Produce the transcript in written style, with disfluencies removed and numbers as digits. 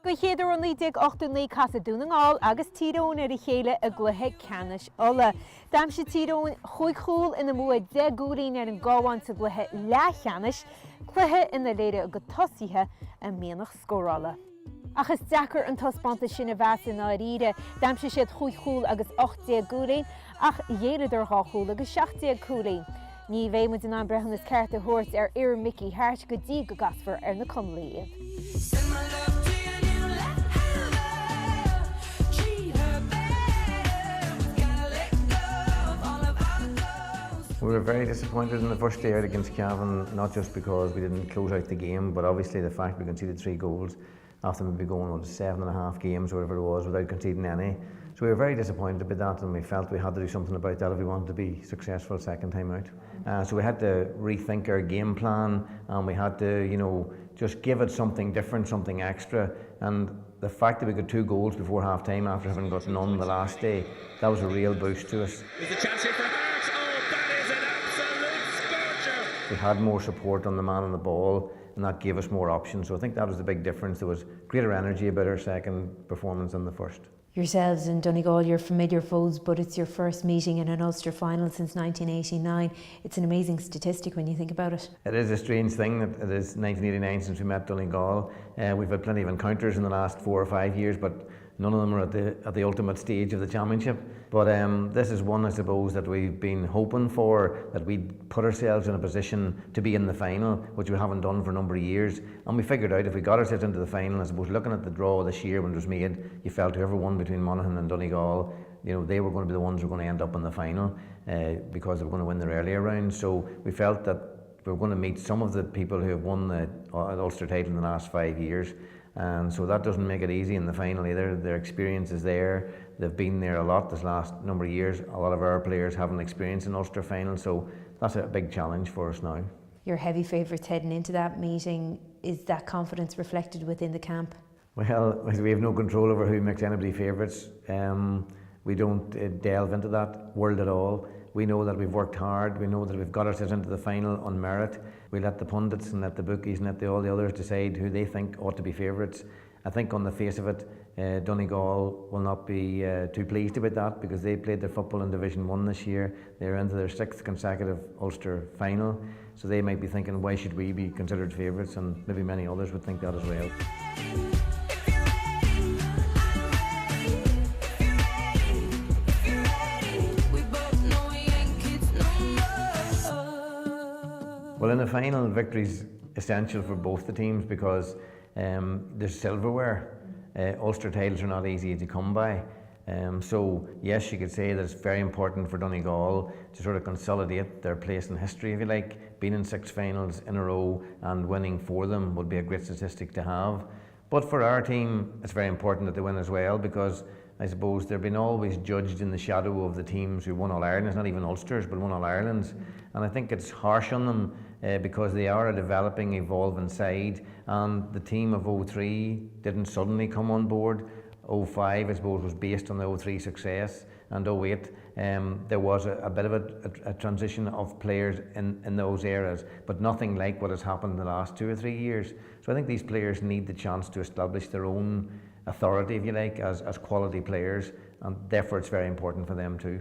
Go chéidir an lídig 8 casa Domhnaigh agus Thír Eoghain chéile a Cluiche Ceannais Peile Uladh. Dám sé Thír Eoghain chuig chúl ina mua de gúraín ar an gábhain sa Cluiche Ceannais, cluiche ina léire go tosaithe a mianach scórála. Agus dechar an tospanta sin a bheas in áiríre, dám sé siad chuig chúl agus 8 gúraín, ach dhéanaidir dhá chúl agus 7 cúraín. Ní bhéh mu den an brehan is ceart a thuairt ar iar Mickey Harte go dtí go gasfar ar na Chonaill. We were very disappointed in the first day out against Cavan, not just because we didn't close out the game, but obviously the fact we conceded 3 goals after maybe going on 7.5 games or whatever it was without conceding any. So we were very disappointed about that, and we felt we had to do something about that if we wanted to be successful second time out. So we had to rethink our game plan, and we had to, just give it something different, something extra. And the fact that we got 2 goals before half time after having got none the last day, that was a real boost to us. There's a chance here for Harte. Oh, that is an absolute scorcher. We had more support on the man on the ball, and that gave us more options. So I think that was the big difference. There was greater energy about our second performance than the first. Yourselves in Donegal, you're familiar foes, but it's your first meeting in an Ulster final since 1989. It's an amazing statistic when you think about it. It is a strange thing that it is 1989 since we met Donegal. We've had plenty of encounters in the last 4 or 5 years, but none of them are at the ultimate stage of the championship. But this is one, I suppose, that we've been hoping for, that we'd put ourselves in a position to be in the final, which we haven't done for a number of years. And we figured out if we got ourselves into the final, I suppose looking at the draw this year when it was made, you felt whoever won between Monaghan and Donegal, they were going to be the ones who were going to end up in the final because they were going to win their earlier round. So we felt that we were going to meet some of the people who have won the Ulster title in the last 5 years. And so that doesn't make it easy in the final either. Their experience is there. They've been there a lot this last number of years. A lot of our players haven't experienced an Ulster final, so that's a big challenge for us now. Your heavy favourites heading into that meeting, is that confidence reflected within the camp? Well, we have no control over who makes anybody favourites. We don't delve into that world at all. We know that we've worked hard. We know that we've got ourselves into the final on merit. We let the pundits and let the bookies and let all the others decide who they think ought to be favourites. I think on the face of it, Donegal will not be too pleased about that because they played their football in Division 1 this year. They're into their 6th consecutive Ulster final. So they might be thinking, why should we be considered favourites? And maybe many others would think that as well. Well, in the final, victory is essential for both the teams because there's silverware. Ulster titles are not easy to come by. So yes, you could say that it's very important for Donegal to sort of consolidate their place in history, if you like. Being in 6 finals in a row and winning 4 of them would be a great statistic to have. But for our team, it's very important that they win as well because I suppose they've been always judged in the shadow of the teams who won All Ireland. It's not even Ulsters, but won All Irelands. And I think it's harsh on them because they are a developing, evolving side. And the team of 03 didn't suddenly come on board. 05, I suppose, was based on the 03 success. And 08, there was a bit of a transition of players in those eras, but nothing like what has happened in the last 2 or 3 years. So I think these players need the chance to establish their own authority, if you like, as quality players, and therefore it's very important for them too.